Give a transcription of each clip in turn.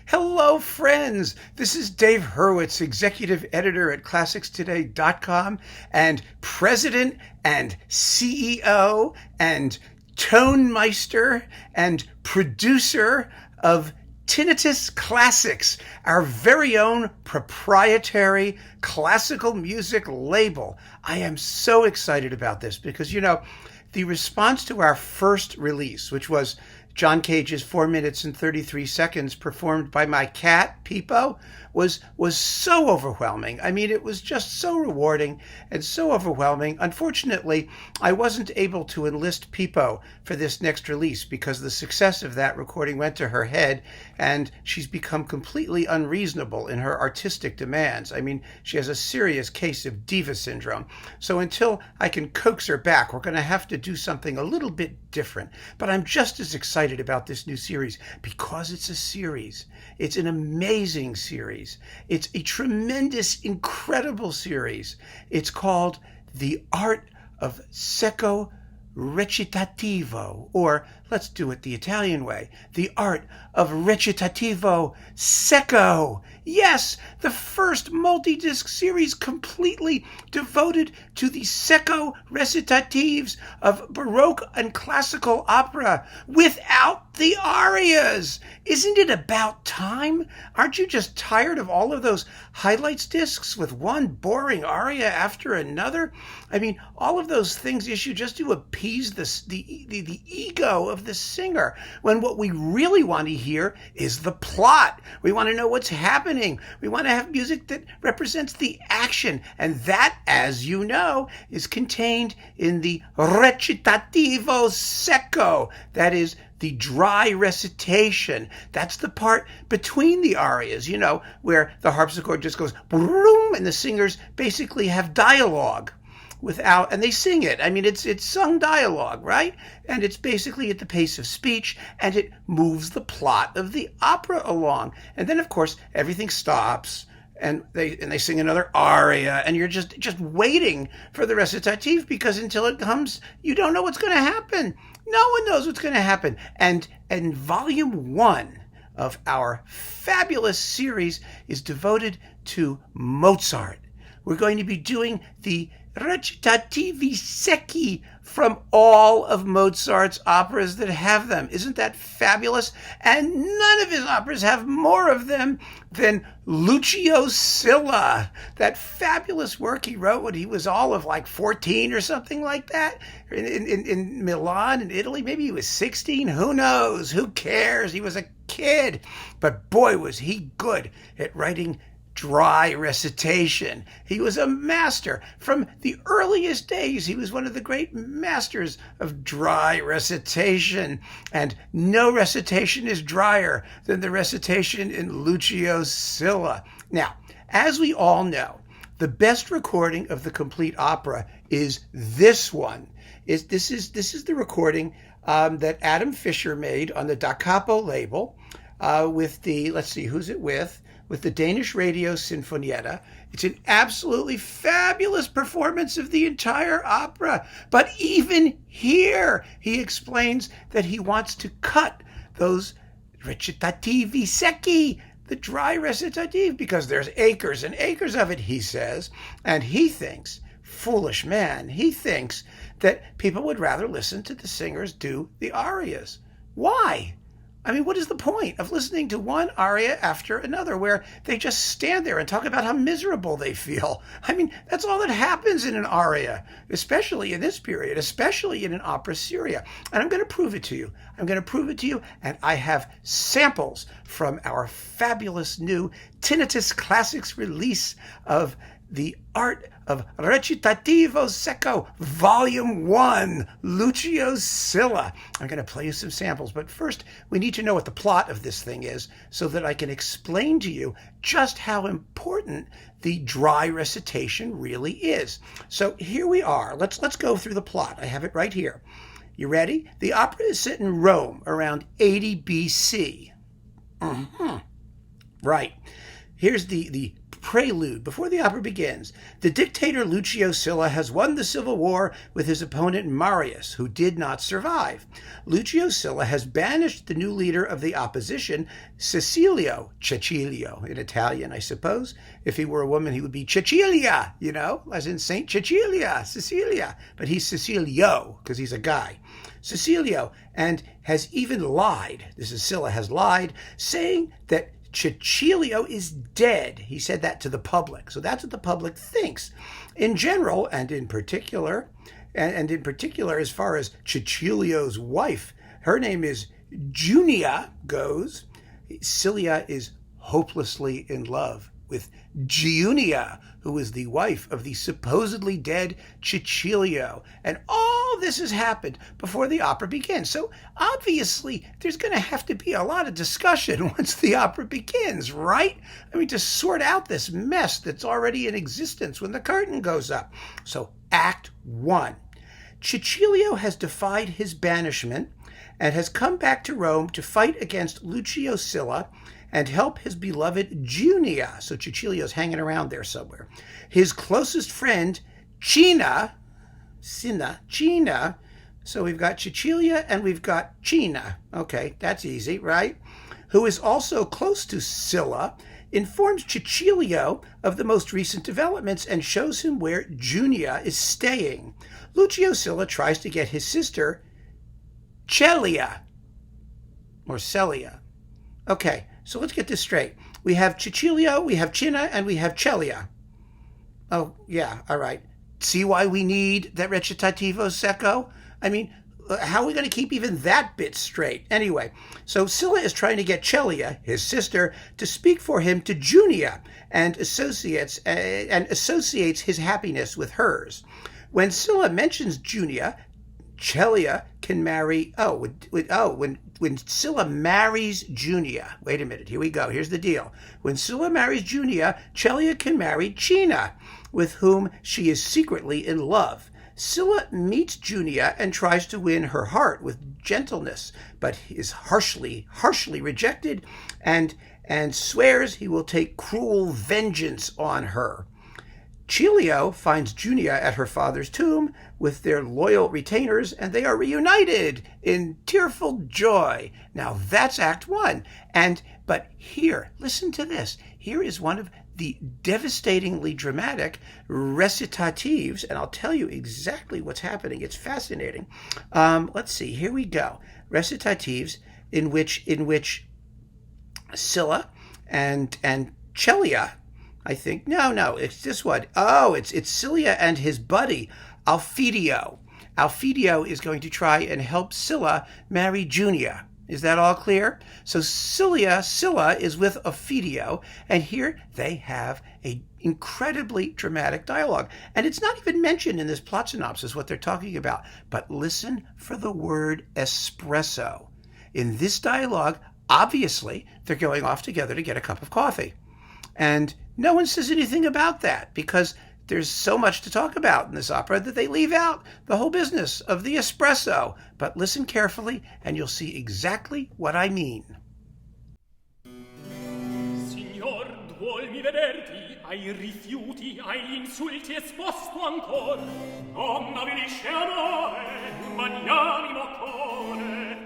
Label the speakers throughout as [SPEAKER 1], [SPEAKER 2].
[SPEAKER 1] Hello, friends. This is Dave Hurwitz, executive editor at ClassicsToday.com and president and CEO and tonemeister and producer of Tinnitus Classics, our very own proprietary classical music label. I am so excited about this because, the response to our first release, which was John Cage's 4 minutes and 33 seconds performed by my cat, Peepo, was so overwhelming. I mean, it was just so rewarding and so overwhelming. Unfortunately, I wasn't able to enlist Peepo for this next release because the success of that recording went to her head, and she's become completely unreasonable in her artistic demands. I mean, she has a serious case of diva syndrome. So until I can coax her back, we're going to have to do something a little bit different. But I'm just as excited about this new series because it's a series. It's an amazing series. It's a tremendous, incredible series. It's called The Art of Secco Recitativo, or let's do it the Italian way, The Art of Recitativo Secco. Yes, the first multi-disc series completely devoted to the Secco recitatives of Baroque and classical opera without the arias. Isn't it about time? Aren't you just tired of all of those highlights discs with one boring aria after another? I mean, all of those things issue just to appease the ego of the singer, when what we really want to hear is the plot. We want to know what's happening. We want to have music that represents the action, and that, as you know, is contained in the Recitativo Secco. That is the dry recitation. That's the part between the arias, where the harpsichord just goes boom, and the singers basically have dialogue and they sing it. I mean, it's sung dialogue, right? And it's basically at the pace of speech, and it moves the plot of the opera along. And then, of course, everything stops, and they sing another aria, and you're just waiting for the recitative, because until it comes, you don't know what's going to happen. No one knows what's going to happen. And volume 1 of our fabulous series is devoted to Mozart. We're going to be doing the Recitativi secchi from all of Mozart's operas that have them. Isn't that fabulous? And none of his operas have more of them than Lucio Silla, that fabulous work he wrote when he was all of like 14 or something like that, in Milan, in Italy. Maybe he was 16. Who knows? Who cares? He was a kid. But boy, was he good at writing dry recitation. He was a master. From the earliest days, he was one of the great masters of dry recitation. And no recitation is drier than the recitation in Lucio Silla. Now, as we all know, the best recording of the complete opera is this one. This is the recording that Adam Fisher made on the Da Capo label with the, let's see, who's it with the Danish Radio Sinfonietta. It's an absolutely fabulous performance of the entire opera. But even here, he explains that he wants to cut those recitativi secchi, the dry recitative, because there's acres and acres of it, he says. And he thinks, foolish man, he thinks that people would rather listen to the singers do the arias. Why? I mean, what is the point of listening to one aria after another where they just stand there and talk about how miserable they feel? I mean, that's all that happens in an aria, especially in this period, especially in an opera seria. And I'm going to prove it to you. And I have samples from our fabulous new Tinnitus Classics release of The Art of Recitativo Secco, Volume 1, Lucio Silla. I'm going to play you some samples, but first we need to know what the plot of this thing is so that I can explain to you just how important the dry recitation really is. So here we are. Let's go through the plot. I have it right here. You ready? The opera is set in Rome around 80 BC. Right. Here's the Prelude, before the opera begins. The dictator Lucio Silla has won the civil war with his opponent Marius, who did not survive. Lucio Silla has banished the new leader of the opposition, Cecilio in Italian, I suppose. If he were a woman, he would be Cecilia, as in Saint Cecilia. But he's Cecilio, because he's a guy. Cecilio, and has even lied. This is Silla has lied, saying that Cecilio is dead. He said that to the public. So that's what the public thinks. In general, and in particular, as far as Cecilio's wife, her name is Junia goes. Silla is hopelessly in love with Junia, who is the wife of the supposedly dead Cecilio. And all this has happened before the opera begins. So obviously, there's going to have to be a lot of discussion once the opera begins, right? I mean, to sort out this mess that's already in existence when the curtain goes up. So Act 1. Cecilio has defied his banishment and has come back to Rome to fight against Lucio Silla and help his beloved Junia. So Cecilio's hanging around there somewhere. His closest friend, Cina. So we've got Cecilia and we've got Cina. Okay, that's easy, right? Who is also close to Silla, informs Cecilio of the most recent developments and shows him where Junia is staying. Lucio Silla tries to get his sister, Celia. Okay, so let's get this straight. We have Cecilio, we have Cina, and we have Celia. Oh, yeah, all right. See why we need that Recitativo, Secco? I mean, how are we going to keep even that bit straight? Anyway, so Silla is trying to get Celia, his sister, to speak for him to Junia and associates his happiness with hers. When Silla mentions Junia, Celia can marry. When Silla marries Junia. Wait a minute. Here we go. Here's the deal. When Silla marries Junia, Celia can marry Cina, with whom she is secretly in love. Silla meets Junia and tries to win her heart with gentleness, but is harshly rejected, and swears he will take cruel vengeance on her. Celio finds Junia at her father's tomb with their loyal retainers, and they are reunited in tearful joy. Now that's Act 1. But here, listen to this. Here is one of the devastatingly dramatic recitatives, and I'll tell you exactly what's happening. It's fascinating. Let's see. Here we go. Recitatives in which Silla and Celia, I think. No, it's this one. Oh, it's Silla and his buddy, Alfidio. Alfidio is going to try and help Silla marry Junia. Is that all clear? So Silla is with Alfidio, and here they have an incredibly dramatic dialogue. And it's not even mentioned in this plot synopsis what they're talking about. But listen for the word espresso. In this dialogue, obviously, they're going off together to get a cup of coffee. And no one says anything about that because there's so much to talk about in this opera that they leave out the whole business of the espresso. But listen carefully and you'll see exactly what I mean.
[SPEAKER 2] Signor, duol mi vederti, ai rifiuti, ai insulti esposto ancor. Non avvilisce amore, magnanimo core.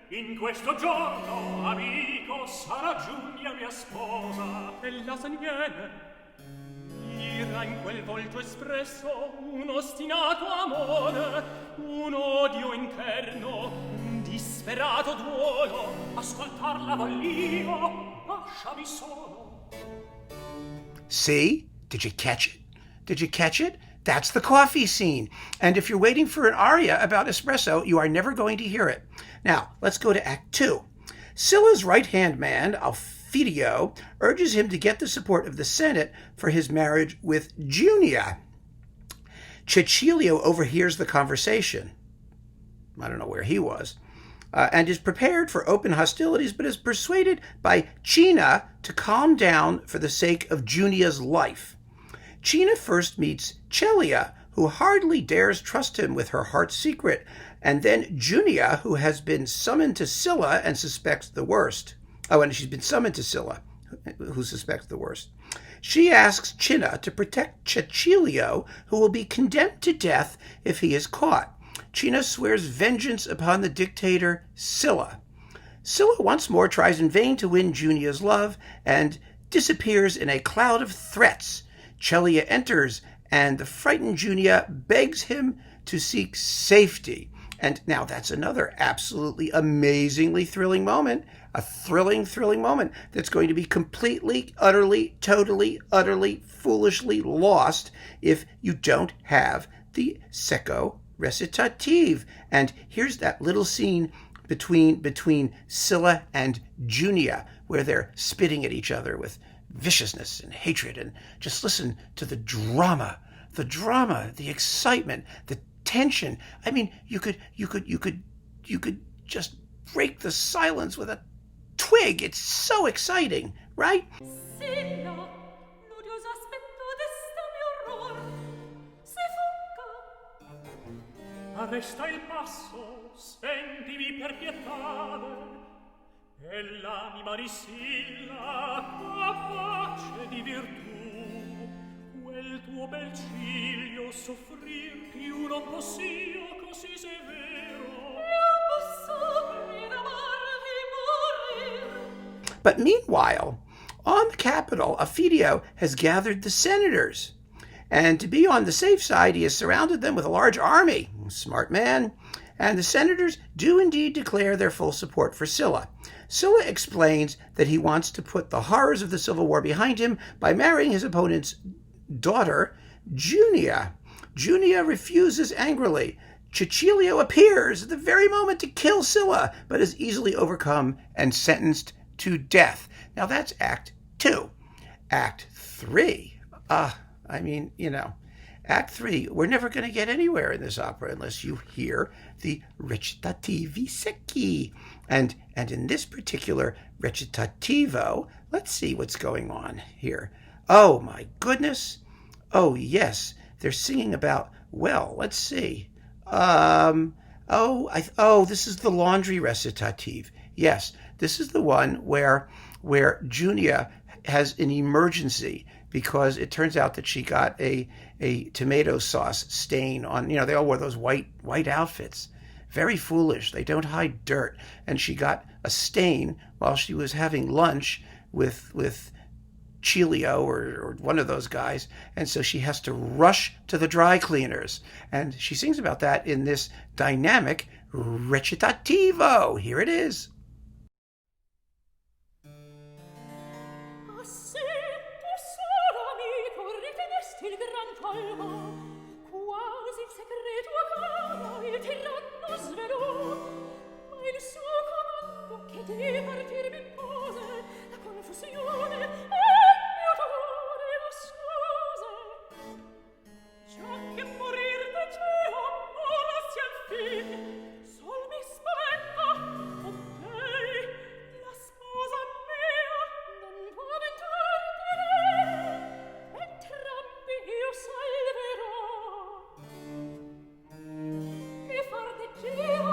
[SPEAKER 2] In questo giorno, amico, sarà Giulia mia sposa. Ella se ne viene. Ira in quel volto espresso un ostinato amore, un odio interno, un disperato duolo. Ascoltarla voglio, lasciami solo.
[SPEAKER 1] See? Did you catch it? That's the coffee scene. And if you're waiting for an aria about espresso, you are never going to hear it. Now, let's go to Act 2. Silla's right-hand man, Alfidio, urges him to get the support of the Senate for his marriage with Junia. Cecilio overhears the conversation. I don't know where he was. And is prepared for open hostilities, but is persuaded by Cina to calm down for the sake of Junia's life. Cina first meets Celia, who hardly dares trust him with her heart's secret, and then Junia, who has been summoned to Silla and suspects the worst. Oh, and she's been summoned to Silla, who suspects the worst. She asks Cinna to protect Cecilio, who will be condemned to death if he is caught. Cinna swears vengeance upon the dictator Silla. Silla once more tries in vain to win Junia's love and disappears in a cloud of threats. Celia enters, and the frightened Junia begs him to seek safety. And now that's another absolutely amazingly thrilling moment, a thrilling moment that's going to be completely, utterly, totally, utterly, foolishly lost if you don't have the Secco Recitative. And here's that little scene between Silla and Junia, where they're spitting at each other with viciousness and hatred. And just listen to the drama, the excitement, the tension. I mean, you could just break the silence with a twig. It's so exciting, right?
[SPEAKER 2] Arresta il passo, sentimi per pietade, e l'anima di Silla capace di virtù, quel tuo bel ciglio soffrir più non possio così severo. Io posso mi morir.
[SPEAKER 1] But meanwhile, on the Capitol, Affidio has gathered the senators. And to be on the safe side, he has surrounded them with a large army. Smart man. And the senators do indeed declare their full support for Silla. Silla explains that he wants to put the horrors of the Civil War behind him by marrying his opponent's daughter, Junia. Junia refuses angrily. Cecilio appears at the very moment to kill Silla, but is easily overcome and sentenced to death. Now that's Act 2. Act 3. Act 3, we're never going to get anywhere in this opera unless you hear the Recitativi Secchi. And in this particular Recitativo, let's see what's going on here. Oh, my goodness. Oh, yes, they're singing about, well, let's see. This is the laundry recitative. Yes, this is the one where Junia has an emergency because it turns out that she got a tomato sauce stain on, they all wore those white outfits. Very foolish. They don't hide dirt. And she got a stain while she was having lunch with Cilio or one of those guys. And so she has to rush to the dry cleaners. And she sings about that in this dynamic recitativo. Here it is.
[SPEAKER 2] Quasi il segreto a caro il tiranno svelò, ma il suo comando che di partir mi pose la confusione e il mio dolore ascose. Già che morir faceva ora si fin, sol mi spaventa con lei la sposa mia non può aventar di lei, entrambi io salverò. Mi far de Dio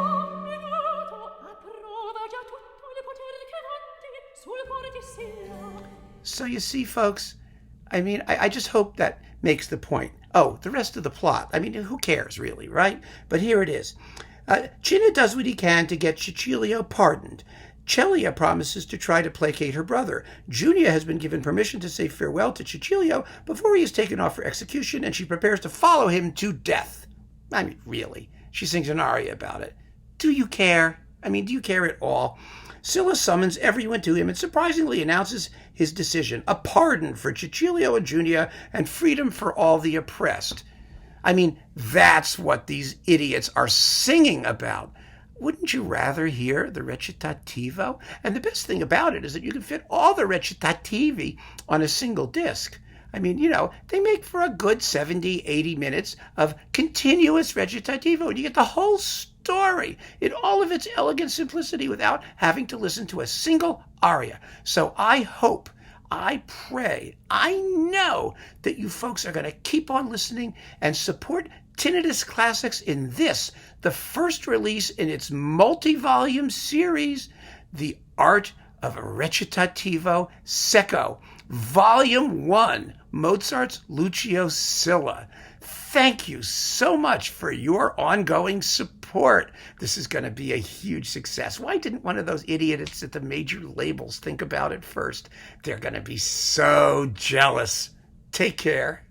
[SPEAKER 2] minato a prova già tutto il poter che vanti sul cuore di Silla.
[SPEAKER 1] So you see, folks, I just hope that makes the point. Oh, the rest of the plot, who cares really, right? But here it is. Cinna does what he can to get Cecilio pardoned. Celia promises to try to placate her brother. Junia has been given permission to say farewell to Cecilio before he is taken off for execution, and she prepares to follow him to death. Really. She sings an aria about it. Do you care? Do you care at all? Silla summons everyone to him and surprisingly announces his decision, a pardon for Cecilio and Junia and freedom for all the oppressed. That's what these idiots are singing about. Wouldn't you rather hear the recitativo? And the best thing about it is that you can fit all the recitativi on a single disc. They make for a good 70, 80 minutes of continuous recitativo, and you get the whole story in all of its elegant simplicity without having to listen to a single aria. So I hope, I pray, I know that you folks are going to keep on listening and support Tinnitus Classics in this, the first release in its multi-volume series, The Art of Recitativo Secco, Volume 1, Mozart's Lucio Silla. Thank you so much for your ongoing support. This is going to be a huge success. Why didn't one of those idiots at the major labels think about it first? They're going to be so jealous. Take care.